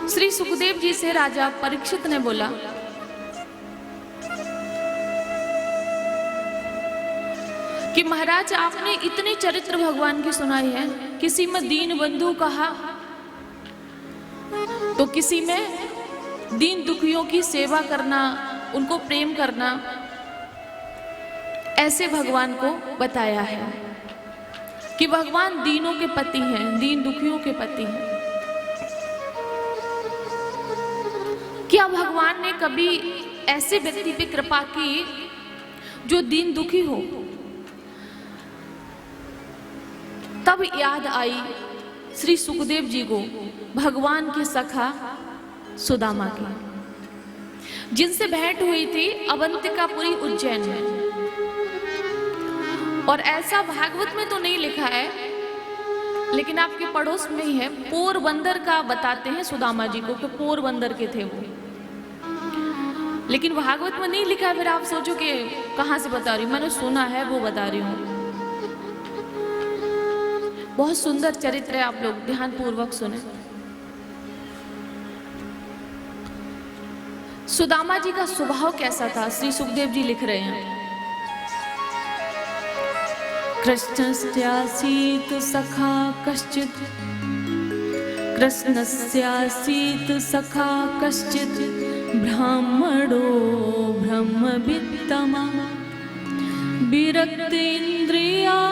श्री सुखदेव जी से राजा परीक्षित ने बोला कि महाराज, आपने इतने चरित्र भगवान की सुनाई है, किसी में दीन बंधु कहा तो किसी में दीन दुखियों की सेवा करना, उनको प्रेम करना, ऐसे भगवान को बताया है कि भगवान दीनों के पति हैं, दीन दुखियों के पति हैं। क्या भगवान ने कभी ऐसे व्यक्ति पे कृपा की जो दीन दुखी हो? तब याद आई श्री सुखदेव जी को भगवान के सखा सुदामा की, जिनसे भेंट हुई थी अवंतिकापुरी उज्जैन में। और ऐसा भागवत में तो नहीं लिखा है, लेकिन आपके पड़ोस में ही है, पोरबंदर का बताते हैं सुदामा जी को कि पोरबंदर के थे वो, लेकिन भागवत में नहीं लिखा है। फिर आप सोचो कि कहां से बता रही हूं, मैंने सुना है वो बता रही हूं। बहुत सुंदर चरित्र है, आप लोग ध्यान पूर्वक सुने। सुदामा जी का स्वभाव कैसा था, श्री सुखदेव जी लिख रहे हैं। कृष्णस्यासीत सखा कश्चित्, कृष्णस्यासीत सखा कश्चित्, ब्राह्मणो ब्रह्मवित्तमा, विरक्त इंद्रियार्थेषु,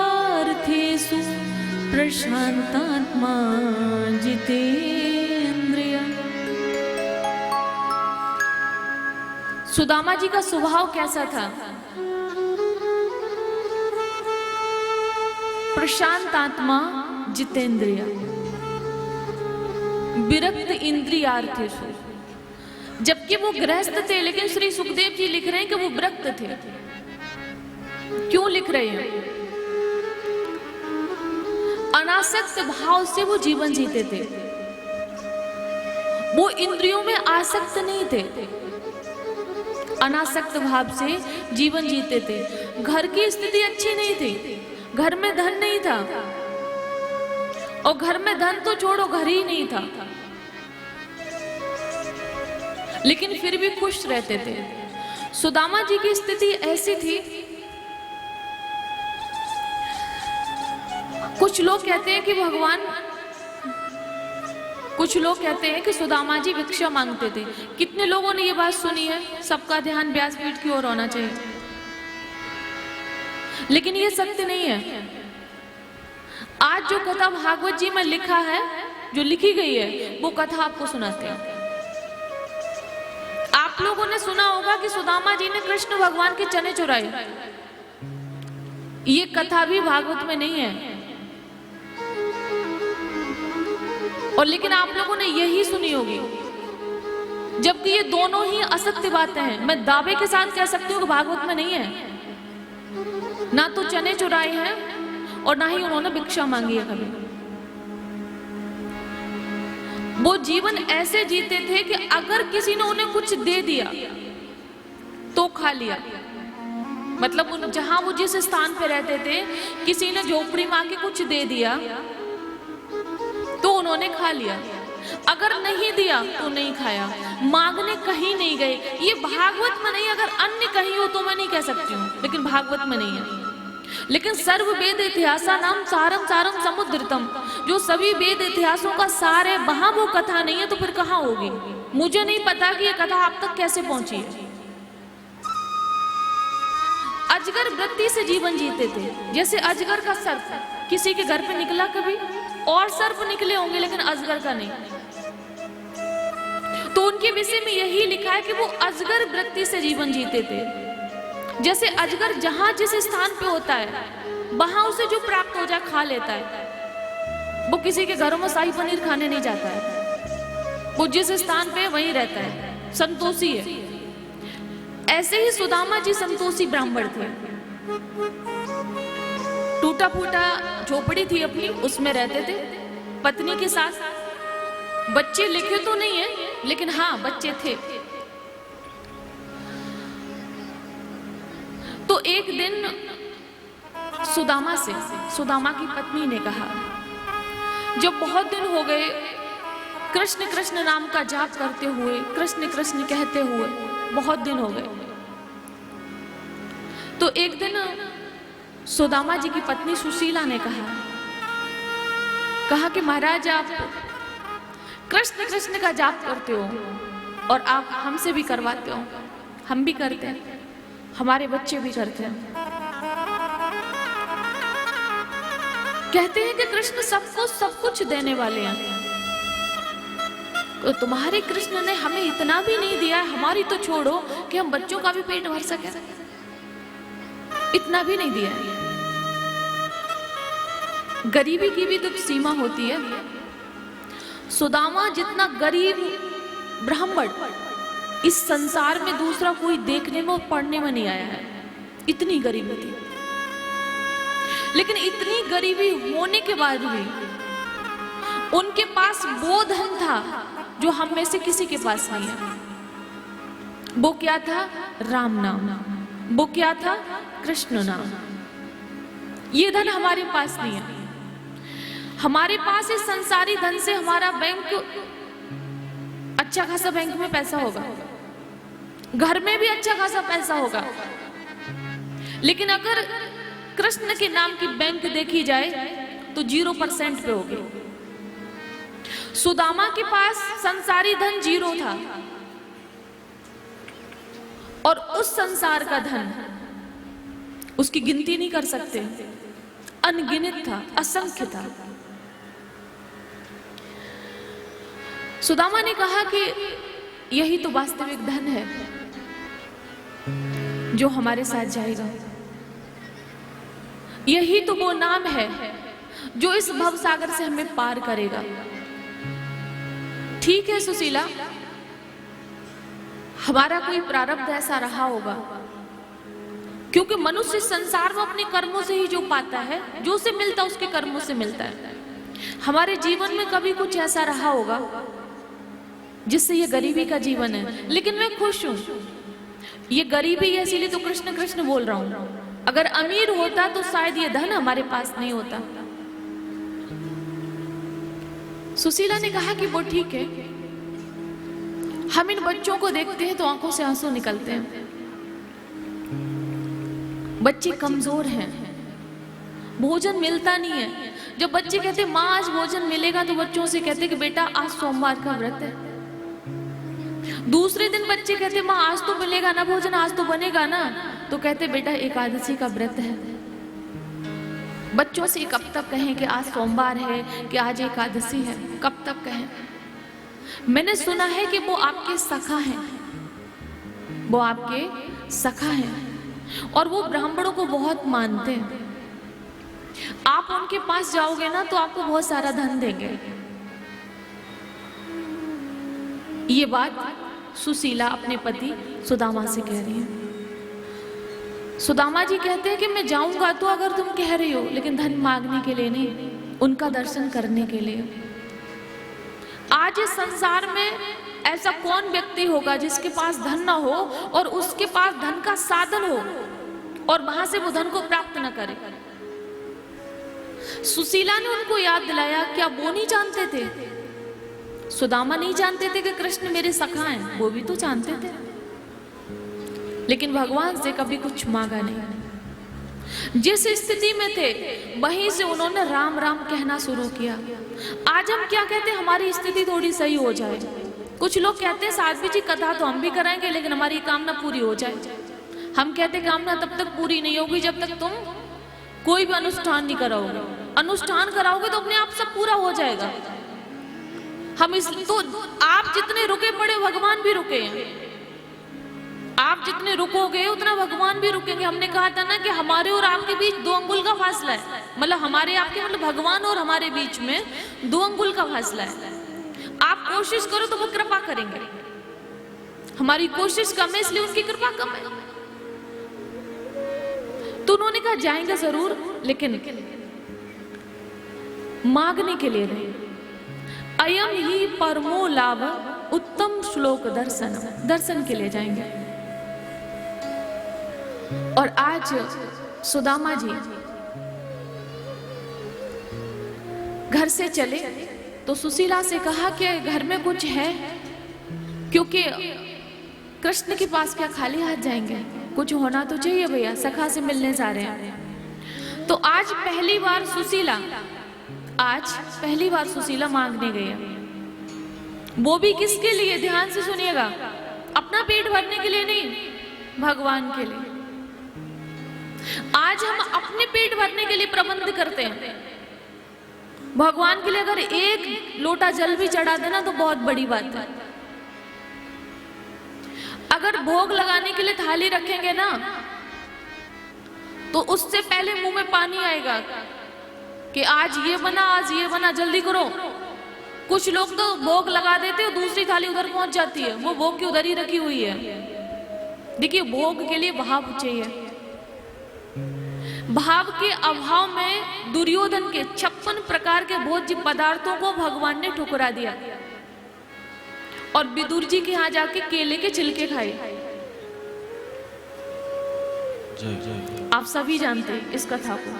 प्रशांतात्मा जितेन्द्रिय। सुदामा जी का स्वभाव कैसा था? प्रशांत आत्मा, जितेंद्रिय, विरक्त इंद्रियार्थेषु। जबकि वो गृहस्थ थे, लेकिन श्री सुखदेव जी लिख रहे हैं कि वो विरक्त थे। क्यों लिख रहे हैं? अनासक्त भाव से वो जीवन जीते थे, वो इंद्रियों में आसक्त नहीं थे, अनासक्त भाव से जीवन जीते थे। घर की स्थिति अच्छी नहीं थी, घर में धन नहीं था, और घर में धन तो छोड़ो, घर ही नहीं था, लेकिन फिर भी खुश रहते थे। सुदामा जी की स्थिति ऐसी थी। कुछ लोग कहते हैं कि भगवान, कुछ लोग कहते हैं कि सुदामा जी भिक्षा मांगते थे। कितने लोगों ने ये बात सुनी है? सबका ध्यान व्यासपीठ की ओर होना चाहिए, लेकिन ये सत्य नहीं है। आज जो कथा भागवत जी में लिखा है, जो लिखी गई है, वो कथा आपको सुनाते हैं। आप लोगों ने सुना होगा कि सुदामा जी ने कृष्ण भगवान के चने चुराए। ये कथा भी भागवत में नहीं है, और लेकिन आप लोगों ने यही सुनी होगी, जबकि ये दोनों ही असत्य बातें हैं। मैं दावे के साथ कह सकती हूँ कि भागवत में नहीं है। ना तो चने चुराए हैं और ना ही उन्होंने भिक्षा मांगी है कभी। वो जीवन ऐसे जीते थे कि अगर किसी ने उन्हें कुछ दे दिया तो खा लिया। मतलब जहां वो जिस स्थान पे रहते थे, किसी ने झोपड़ी मांग के कुछ दे दिया तो उन्होंने खा लिया, अगर नहीं दिया तो नहीं खाया। मांगने कहीं नहीं गए। ये भागवत में नहीं, अगर अन्य कहीं हो तो मैं नहीं कह सकती हूँ, लेकिन भागवत में नहीं है। लेकिन सर्व वेद इतिहासा नाम सारम सारम समुद्रतम, जो सभी वेद इतिहासों का सार है, वहां वो कथा नहीं है तो फिर कहाँ होगी? मुझे नहीं पता कि ये कथा आप तक कैसे पहुंची है। अजगर वृत्ति से जीवन जीते थे। जैसे अजगर का सर्प किसी के घर पे निकला कभी, और सर्प निकले होंगे लेकिन अजगर का नहीं। तो उनके विषय में यही लिखा है कि वो अजगर वृत्ति से जीवन जीते थे। जैसे अजगर जहां जिस स्थान पे होता है, वहां उसे जो प्राप्त हो जाए खा लेता है। वो किसी के घरों में शाही पनीर खाने नहीं जाता है, वो जिस स्थान पे वहीं रहता है, संतोषी है। ऐसे ही सुदामा जी संतोषी ब्राह्मण थे। टूटा फूटा झोपड़ी थी अपनी, उसमें रहते थे पत्नी के साथ। बच्चे लिखे तो नहीं है, लेकिन हाँ बच्चे थे। तो एक दिन सुदामा की पत्नी ने कहा, जब बहुत दिन हो गए कृष्ण कृष्ण नाम का जाप करते हुए, कृष्ण कृष्ण कहते हुए बहुत दिन हो गए। तो एक दिन सुदामा जी की पत्नी सुशीला ने कहा कि महाराज आप कृष्ण कृष्ण का जाप करते हो और आप हमसे भी करवाते हो। हम भी करते हैं, हमारे बच्चे भी करते हैं। कहते हैं कि कृष्ण सबको सब कुछ देने वाले हैं, तो तुम्हारे कृष्ण ने हमें इतना भी नहीं दिया है, हमारी तो छोड़ो कि हम बच्चों का भी पेट भर सके, इतना भी नहीं दिया है। गरीबी की भी तो सीमा होती है। सुदामा जितना गरीब ब्राह्मण इस संसार में दूसरा कोई देखने में और पढ़ने में नहीं आया है, इतनी गरीबी थी। लेकिन इतनी गरीबी होने के बाद भी उनके पास वो धन था जो हम में से किसी के पास नहीं है। वो क्या था? राम नाम। वो क्या था? कृष्ण नाम। ये धन हमारे पास नहीं है। हमारे पास इस संसारी धन से हमारा बैंक, अच्छा खासा बैंक में पैसा होगा, घर में भी अच्छा खासा पैसा होगा, लेकिन अगर कृष्ण के नाम की बैंक देखी जाए तो 0% पे होगी। सुदामा के पास संसारी धन 0 था और उस संसार का धन उसकी गिनती नहीं कर सकते, अनगिनत था, असंख्य था। सुदामा ने कहा कि यही तो वास्तविक धन है जो हमारे साथ जाएगा, यही तो वो नाम है जो इस भव सागर से हमें पार करेगा। ठीक है सुशीला, हमारा कोई प्रारब्ध ऐसा रहा होगा, क्योंकि मनुष्य संसार में अपने कर्मों से ही जो पाता है, जो उसे मिलता है उसके कर्मों से मिलता है। हमारे जीवन में कभी कुछ ऐसा रहा होगा जिससे ये गरीबी का जीवन है, लेकिन मैं खुश हूं। ये गरीबी है इसीलिए तो कृष्ण कृष्ण बोल रहा हूं। अगर अमीर होता तो शायद ये धन हमारे पास नहीं होता। सुशीला ने कहा कि वो ठीक है, हम इन बच्चों को देखते हैं तो आंखों से आंसू निकलते हैं। बच्चे कमजोर हैं, भोजन मिलता नहीं है। जब बच्चे कहते माँ आज भोजन मिलेगा तो बच्चों से कहते कि बेटा आज सोमवार का व्रत है। दूसरे दिन बच्चे कहते माँ आज तो मिलेगा ना भोजन, आज तो बनेगा ना, तो कहते बेटा एकादशी का व्रत है। बच्चों से कब तक कहें कि आज सोमवार है, कि आज एकादशी है, कब तक कहें? मैंने सुना है कि वो आपके सखा हैं, वो आपके सखा हैं और वो ब्राह्मणों को बहुत मानते हैं। आप उनके पास जाओगे ना तो आपको बहुत सारा धन देंगे। ये बात सुशीला अपने पति सुदामा से कह रही है। सुदामा जी कहते हैं कि मैं जाऊंगा तो अगर तुम कह रही हो, लेकिन धन मांगने के लिए नहीं, उनका दर्शन करने के लिए। आज इस संसार में ऐसा कौन व्यक्ति होगा जिसके पास धन ना हो और उसके पास धन का साधन हो और वहां से वो धन को प्राप्त न करे। सुशीला ने उनको याद दिलाया, क्या वो नहीं जानते थे? सुदामा नहीं जानते थे कि कृष्ण मेरे सखा हैं? वो भी तो जानते थे, लेकिन भगवान से कभी कुछ मांगा नहीं। जिस स्थिति में थे वहीं से उन्होंने राम राम कहना शुरू किया। आज हम क्या कहते हैं, हमारी स्थिति थोड़ी सही हो जाए। कुछ लोग कहते हैं साध्वी जी कथा तो हम भी कराएंगे लेकिन हमारी कामना पूरी हो जाए। हम कहते कामना तब तक पूरी नहीं होगी जब तक तुम कोई भी अनुष्ठान नहीं कराओगे। अनुष्ठान कराओगे तो अपने आप सब पूरा हो जाएगा। हम इस तो आप जितने रुके पड़े भगवान भी रुके हैं। आप जितने रुकोगे उतना भगवान भी रुकेंगे। हमने कहा था ना कि हमारे और आपके बीच 2 अंगुल का फासला है, मतलब हमारे आपके मतलब भगवान और हमारे बीच में 2 अंगुल का फासला है। आप कोशिश करो तो वो कृपा करेंगे। हमारी कोशिश कम है इसलिए उनकी कृपा कम है। तो उन्होंने कहा जाएंगे जरूर, लेकिन मांगने के लिए नहीं। अयम ही परमो लाभ उत्तम श्लोक दर्शन, दर्शन के लिए जाएंगे। और आज सुदामा जी घर से चले तो सुशीला से कहा कि घर में कुछ है, क्योंकि कृष्ण के पास क्या खाली हाथ जाएंगे, कुछ होना तो चाहिए भैया, सखा से मिलने जा रहे हैं। तो आज पहली बार सुशीला मांगने गई है। वो भी किसके लिए, ध्यान से सुनिएगा, अपना पेट भरने के लिए नहीं, भगवान के लिए। आज हम अपने पेट भरने के लिए प्रबंध करते हैं, भगवान के लिए अगर एक लोटा जल भी चढ़ा देना तो बहुत बड़ी बात है। अगर भोग लगाने के लिए थाली रखेंगे ना, तो उससे पहले मुंह में पानी आएगा कि आज ये बना, जल्दी करो। कुछ लोग तो भोग लगा देते हैं, दूसरी थाली उधर पहुंच जाती है, वो भोग की उधर ही रखी हुई है। देखिए, भोग के लिए भाव चाहिए। भाव के अभाव में दुर्योधन के 56 प्रकार के भोज्य पदार्थों को भगवान ने ठुकरा दिया और विदुर जी के यहाँ जाके केले के छिलके खाए। आप सभी जानते हैं इस कथा को।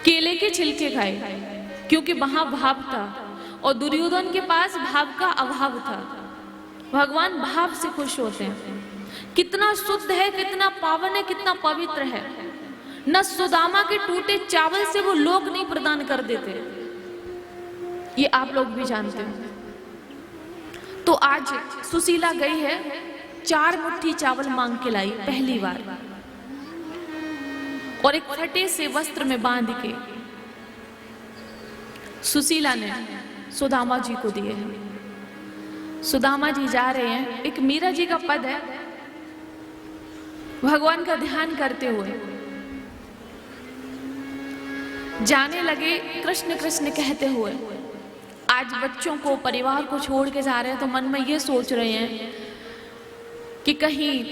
केले के छिलके खाए क्योंकि वहां भाव था और दुर्योधन के पास भाव का अभाव था। भगवान भाव से खुश होते हैं। कितना शुद्ध है, कितना पावन है, कितना पवित्र है। न सुदामा के टूटे चावल से वो लोग नहीं प्रदान कर देते, ये आप लोग भी जानते हो। तो आज सुशीला गई है, 4 मुट्ठी चावल मांग के लाई पहली बार, और एक फटे से वस्त्र में बांध के सुशीला ने सुदामा जी को दिए हैं। सुदामा जी जा रहे हैं, एक मीरा जी का पद है, भगवान का ध्यान करते हुए जाने लगे, कृष्ण कृष्ण कहते हुए। आज बच्चों को, परिवार को छोड़ के जा रहे हैं तो मन में ये सोच रहे हैं कि कहीं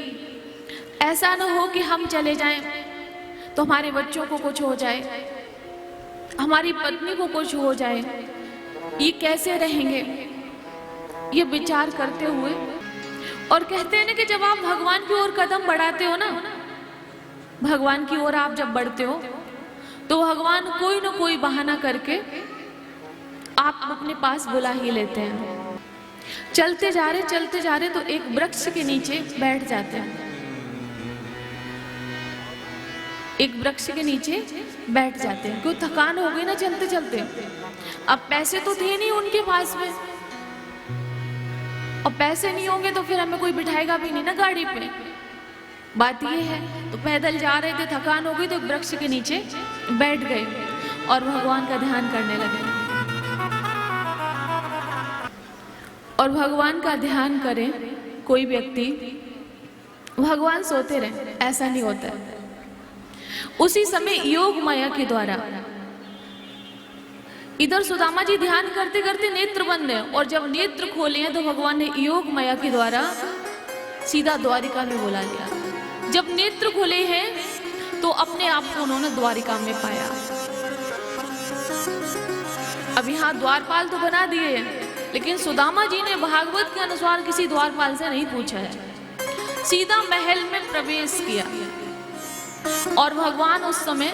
ऐसा ना हो कि हम चले जाएं तो हमारे बच्चों को कुछ हो जाए, हमारी पत्नी को कुछ हो जाए, ये कैसे रहेंगे, ये विचार करते हुए। और कहते हैं ना कि जब आप भगवान की ओर कदम बढ़ाते हो ना, भगवान की ओर आप जब बढ़ते हो तो भगवान कोई ना कोई बहाना करके आप अपने पास बुला ही लेते हैं। चलते जा रहे तो एक वृक्ष के नीचे बैठ जाते हैं, एक वृक्ष के नीचे बैठ जाते हैं, क्यों, थकान हो गई ना चलते चलते। अब पैसे तो थे नहीं उनके पास में, और पैसे नहीं होंगे तो फिर हमें कोई बिठाएगा भी नहीं ना गाड़ी पे। बात ये है, तो पैदल जा रहे थे, थकान हो गई तो वृक्ष के नीचे बैठ गए और भगवान का ध्यान करने लगे। और भगवान का ध्यान करे कोई व्यक्ति, भगवान सोते रहे, ऐसा नहीं होता है। उसी समय योग माया के द्वारा इधर सुदामा जी ध्यान करते करते नेत्र बंद है, और जब नेत्र खोले हैं तो भगवान ने योग माया के द्वारा सीधा द्वारिका में बुला लिया। जब नेत्र खोले हैं तो अपने आप को उन्होंने द्वारिका में पाया। अब यहाँ द्वारपाल तो बना दिए हैं, लेकिन सुदामा जी ने भागवत के अनुसार किसी द्वारपाल से नहीं पूछा है, सीधा महल में प्रवेश किया। और भगवान उस समय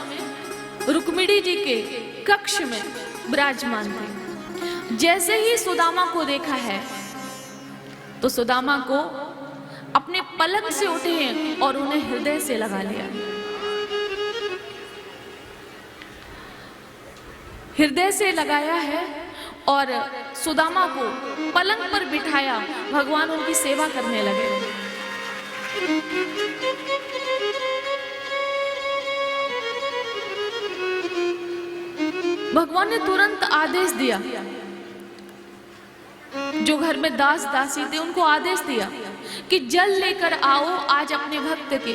रुक्मिणी जी के कक्ष में विराजमान थे। जैसे ही सुदामा को देखा है तो सुदामा को अपने पलंग से उठे हैं और उन्हें हृदय से लगा लिया, हृदय से लगाया है और सुदामा को पलंग पर बिठाया। भगवान उनकी सेवा करने लगे। भगवान ने तुरंत आदेश दिया, जो घर में दास दासी थे उनको आदेश दिया कि जल लेकर आओ, आज अपने भक्त के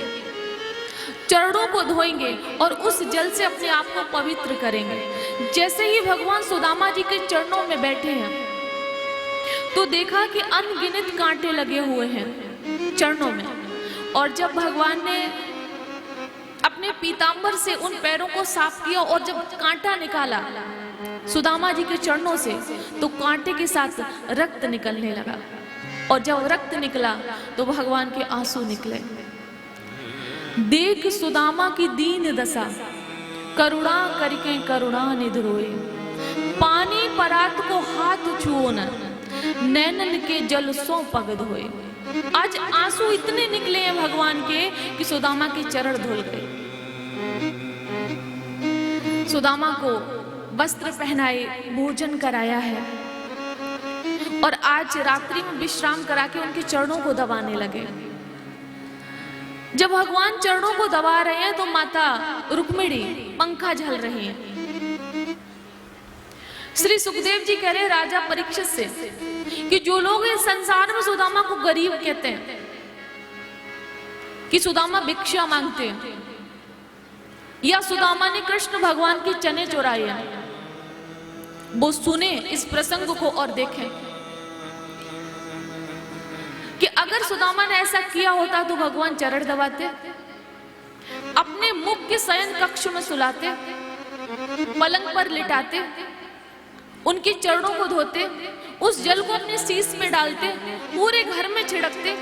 चरणों को धोएंगे और उस जल से अपने आप को पवित्र करेंगे। जैसे ही भगवान सुदामा जी के चरणों में बैठे हैं तो देखा कि अनगिनत कांटे लगे हुए हैं चरणों में, और जब भगवान ने अपने पीतांबर से उन पैरों को साफ किया और जब कांटा निकाला सुदामा जी के चरणों से, तो कांटे के साथ रक्त निकलने लगा। और जब रक्त निकला तो भगवान के आंसू निकले। देख सुदामा की दीन दशा, करुणा करके करुणा निधि रोए, पानी परात को हाथ छुओ न, नैनन के जल सो पगद होए। आज आंसू इतने निकले हैं भगवान के कि सुदामा के चरण धुल गए। सुदामा को वस्त्र पहनाए, भोजन कराया है और आज रात्रि में विश्राम करा के उनके चरणों को दबाने लगे। जब भगवान चरणों को दबा रहे हैं तो माता रुक्मिणी पंखा झल रही हैं। श्री सुखदेव जी कह रहे राजा परीक्षित से कि जो लोग इस संसार में सुदामा को गरीब कहते हैं, कि सुदामा भिक्षा मांगते हैं, या सुदामा ने कृष्ण भगवान के चने चुराए हैं, वो सुने इस प्रसंग को और देखें कि अगर सुदामा ने ऐसा किया होता तो भगवान चरण दबाते, अपने मुख के शयन कक्ष में सुलाते, पलंग पर लिटाते, उनके चरणों को धोते, उस जल को अपने शीश में डालते, पूरे घर में छिड़कते।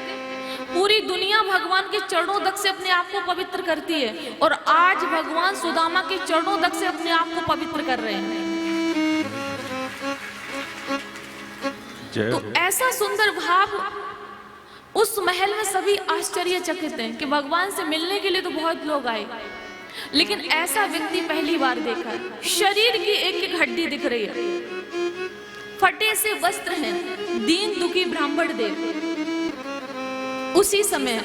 पूरी दुनिया भगवान के चरणों तक से अपने आप को पवित्र करती है और आज भगवान सुदामा के चरणों तक से अपने आप को पवित्र कर रहे हैं। तो ऐसा सुंदर भाव उस महल में सभी आश्चर्यचकित हैं कि भगवान से मिलने के लिए तो बहुत लोग आए, लेकिन ऐसा व्यक्ति पहली बार देखा। शरीर की एक एक हड्डी दिख रही है, फटे से वस्त्र हैं, दीन दुखी ब्राह्मण देव। उसी समय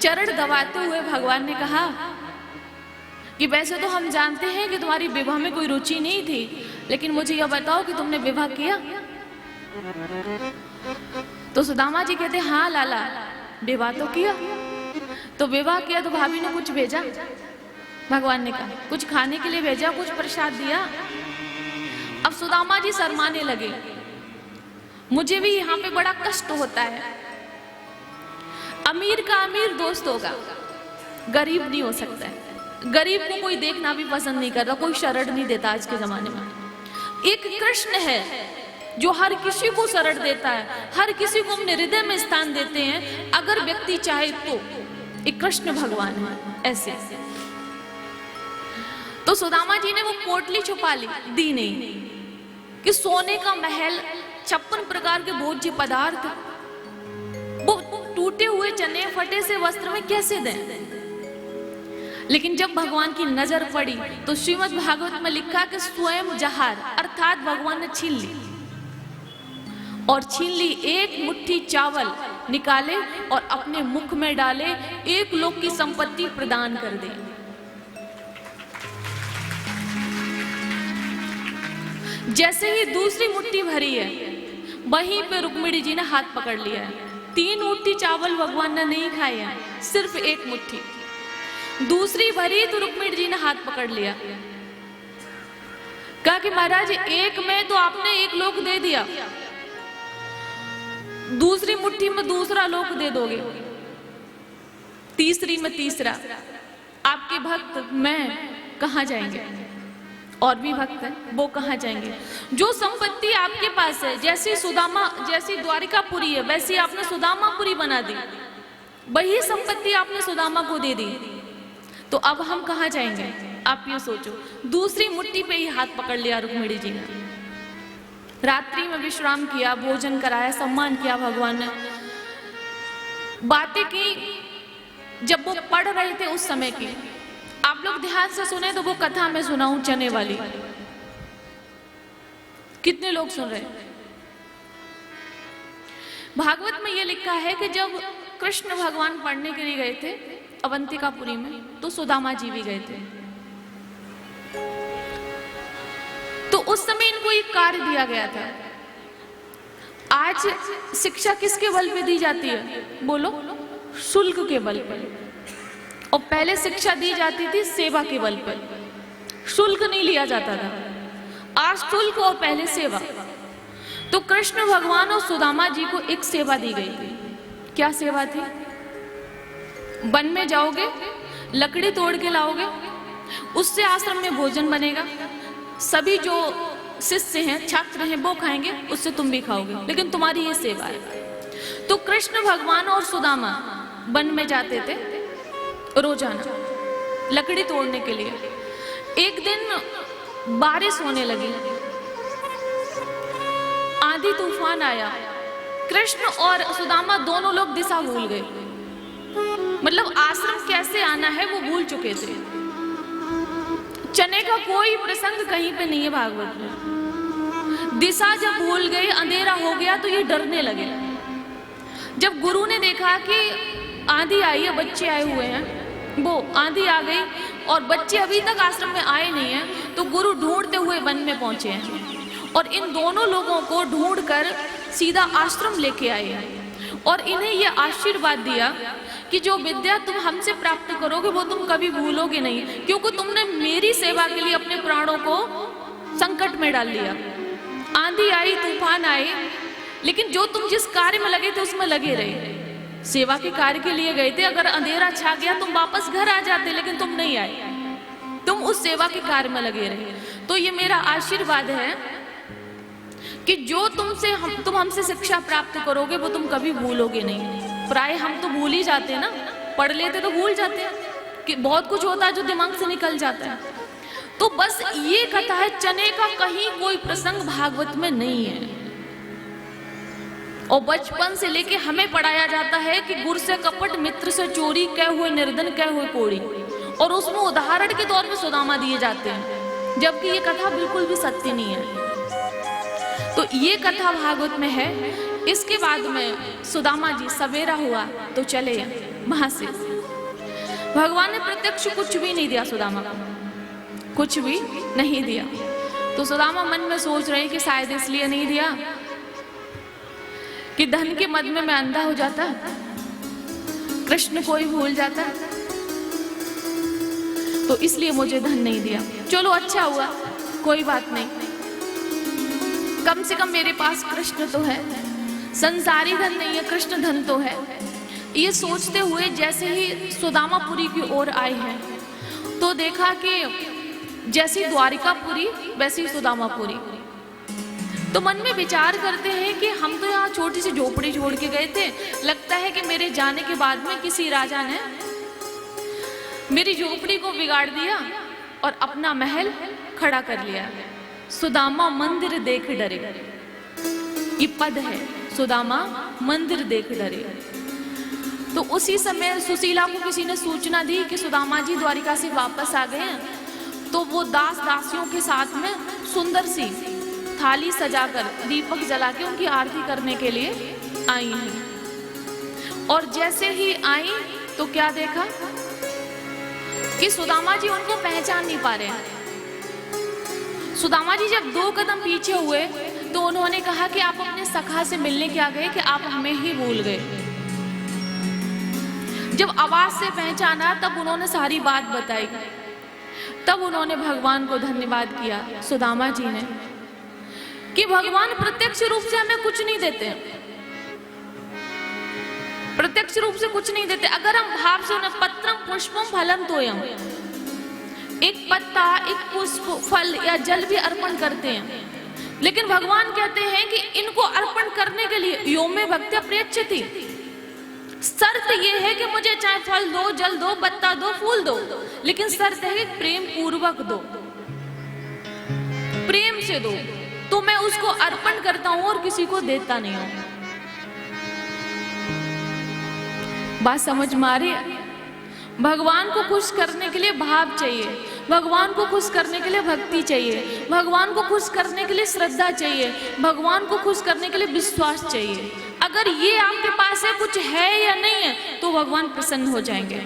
चरण दबाते हुए भगवान ने कहा कि वैसे तो हम जानते हैं कि तुम्हारी विवाह में कोई रुचि नहीं थी, लेकिन मुझे यह बताओ कि तुमने विवाह किया? तो सुदामा जी कहते हाँ लाला, विवाह तो किया। तो विवाह किया तो भाभी ने कुछ भेजा? भगवान ने कहा कुछ खाने के लिए भेजा, कुछ प्रसाद दिया। अब सुदामा जी शर्माने लगे, मुझे भी यहाँ पे बड़ा कष्ट होता है। अमीर का अमीर दोस्त होगा, गरीब नहीं हो सकता है। गरीब को कोई देखना भी पसंद नहीं करता, कोई शरण नहीं देता आज के जमाने में। एक कृष्ण है जो हर किसी को शरण देता है, हर किसी को अपने हृदय में स्थान देते हैं अगर व्यक्ति चाहे तो। एक कृष्ण भगवान है ऐसे। तो सुदामा जी ने वो पोटली छुपा ली, दी नहीं कि सोने का महल, 56 प्रकार के भोज्य पदार्थ, वो टूटे हुए चने फटे से वस्त्र में कैसे दें? लेकिन जब भगवान की नजर पड़ी तो श्रीमद् भागवत में लिखा कि स्वयं जहार अर्थात भगवान ने छीन ली, और छीन ली एक मुट्ठी चावल निकाले और अपने मुख में डाले, एक लोक की संपत्ति प्रदान कर दी। जैसे ही दूसरी मुट्ठी भरी है, वहीं पे रुक्मिणी जी ने हाथ पकड़ लिया है। 3 मुट्ठी चावल भगवान ने नहीं खाए हैं, सिर्फ 1 मुट्ठी। दूसरी भरी तो रुक्मिणी जी ने हाथ पकड़ लिया, कहा कि महाराज एक में तो आपने 1 लोक दे दिया, दूसरी मुट्ठी में दूसरा लोक दे दोगे, तीसरी में तीसरा। आपके भक्त मैं कहाँ जाएंगे? और भी भक्त है, वो कहाँ जाएंगे? जो संपत्ति आपके पास है, जैसी सुदामा, जैसी द्वारिकापुरी है वैसी आपने सुदामापुरी बना दी, वही संपत्ति आपने सुदामा को दे दी, तो अब हम कहाँ जाएंगे? आप ये सोचो। दूसरी मुट्ठी पे ही हाथ पकड़ लिया रुक्मिणी जी ने। रात्रि में विश्राम किया, भोजन कराया, सम्मान किया भगवान ने। बातें की जब वो पढ़ रहे थे उस समय की, आप लोग ध्यान से सुने तो वो कथा मैं सुनाऊं चने वाली। कितने लोग सुन रहे? भागवत में ये लिखा है कि जब कृष्ण भगवान पढ़ने के लिए गए थे अवंतिकापुरी में, तो सुदामा जी भी गए थे। तो उस समय इनको एक कार्य दिया गया था। आज शिक्षा किसके बल पे दी जाती है? बोलो, शुल्क के बल पर। और पहले शिक्षा दी जाती थी सेवा के बल पर, शुल्क नहीं लिया जाता था। आज शुल्क और पहले सेवा। तो कृष्ण भगवान और सुदामा जी को एक सेवा दी गई थी। क्या सेवा थी? वन में जाओगे, लकड़ी तोड़ के लाओगे, उससे आश्रम में भोजन बनेगा, सभी जो शिष्य हैं, छात्र हैं, वो खाएंगे, उससे तुम भी खाओगे, लेकिन तुम्हारी ये सेवा है। तो कृष्ण भगवान और सुदामा वन में जाते थे रोजाना लकड़ी तोड़ने के लिए। एक दिन बारिश होने लगी, आंधी तूफान आया, कृष्ण और सुदामा दोनों लोग दिशा भूल गए। मतलब आश्रम कैसे आना है वो भूल चुके थे। चने का कोई प्रसंग कहीं पे नहीं है भागवत में। दिशा जब भूल गए, अंधेरा हो गया, तो ये डरने लगे। जब गुरु ने देखा कि आंधी आई है, बच्चे आए हुए हैं, वो आंधी आ गई और बच्चे अभी तक आश्रम में आए नहीं हैं, तो गुरु ढूंढते हुए वन में पहुंचे हैं और इन दोनों लोगों को ढूंढकर सीधा आश्रम लेके आए हैं और इन्हें ये आशीर्वाद दिया कि जो विद्या तुम हमसे प्राप्त करोगे वो तुम कभी भूलोगे नहीं, क्योंकि तुमने मेरी सेवा के लिए अपने प्राणों को संकट में डाल लिया। आंधी आई, तूफान आए, लेकिन जो तुम जिस कार्य में लगे थे उसमें लगे रहे। सेवा के कार्य के लिए गए थे, अगर अंधेरा छा गया तुम वापस घर आ जाते, लेकिन तुम नहीं आए, तुम उस सेवा के कार्य में लगे रहे। तो ये मेरा आशीर्वाद है कि जो तुम हमसे शिक्षा प्राप्त करोगे वो तुम कभी भूलोगे नहीं। प्राय हम तो भूल ही जाते हैं ना, पढ़ लेते तो भूल जाते हैं कि बहुत कुछ होता है जो दिमाग से निकल जाता है। तो बस ये कथा है, चने का कहीं कोई प्रसंग भागवत में नहीं है। और बचपन से लेके हमें पढ़ाया जाता है कि गुर से कपट, मित्र से चोरी, कह हुए निर्धन, कह हुए कोड़ी, और उसमें उदाहरण के तौर पे सुदामा दिए जाते हैं, जबकि ये कथा बिल्कुल भी सत्य नहीं है। तो ये कथा भागवत में है। इसके बाद में सुदामा जी सवेरा हुआ तो चले वहां से। भगवान ने प्रत्यक्ष कुछ भी नहीं दिया सुदामा को, कुछ भी नहीं दिया। तो सुदामा मन में सोच रहे कि शायद इसलिए नहीं दिया कि धन के मद में मैं अंधा हो जाता, कृष्ण को ही भूल जाता, तो इसलिए मुझे धन नहीं दिया। चलो अच्छा हुआ, कोई बात नहीं, कम से कम मेरे पास कृष्ण तो है, संसारी धन नहीं है, कृष्ण धन तो है। ये सोचते हुए जैसे ही सुदामापुरी की ओर आए हैं तो देखा कि जैसी द्वारिकापुरी वैसी सुदामापुरी। तो मन में विचार करते हैं कि हम तो यहाँ छोटी सी झोपड़ी छोड़ के गए थे, लगता है कि मेरे जाने के बाद में किसी राजा ने मेरी झोपड़ी को बिगाड़ दिया और अपना महल खड़ा कर लिया। सुदामा मंदिर देख डरे, ये पद है, सुदामा मंदिर देख डरे। तो उसी समय सुशीला को किसी ने सूचना दी कि सुदामा जी द्वारिका से वापस आ गए हैं। तो वो दास दासियों के साथ में सुंदर सी थाली सजाकर दीपक जला के उनकी आरती करने के लिए आई हैं। और जैसे ही आई तो क्या देखा कि सुदामा जी उनको पहचान नहीं पा रहे हैं। सुदामा जी जब 2 कदम पीछे हुए तो उन्होंने कहा कि आप अपने सखा से मिलने क्या गए कि आप हमें ही भूल गए। जब आवाज से पहचाना तब उन्होंने सारी बात बताई। तब उन्होंने भगवान को धन्यवाद किया, सुदामा जी ने, कि भगवान प्रत्यक्ष रूप से हमें कुछ नहीं देते, प्रत्यक्ष रूप से कुछ नहीं देते। अगर हम भाव से उन्हें पत्रम पुष्पम फलम तोयम, एक पत्ता, एक पुष्प, फल या जल भी अर्पण करते हैं, लेकिन भगवान कहते हैं कि इनको अर्पण करने के लिए यो में भक्त्या प्रयच्छति, शर्त ये है कि मुझे चाहे फल दो, जल दो, पत्ता दो, फूल दो, लेकिन शर्त है कि प्रेम पूर्वक दो, प्रेम से दो, तो मैं उसको अर्पण करता हूं और किसी को देता नहीं हूं। बात समझ मारे? भगवान को खुश करने के लिए भाव चाहिए, भगवान को खुश करने के लिए भक्ति चाहिए, भगवान को खुश करने के लिए श्रद्धा चाहिए, भगवान को खुश करने के लिए विश्वास चाहिए। अगर ये आपके पास है, कुछ है या नहीं है, तो भगवान प्रसन्न हो जाएंगे।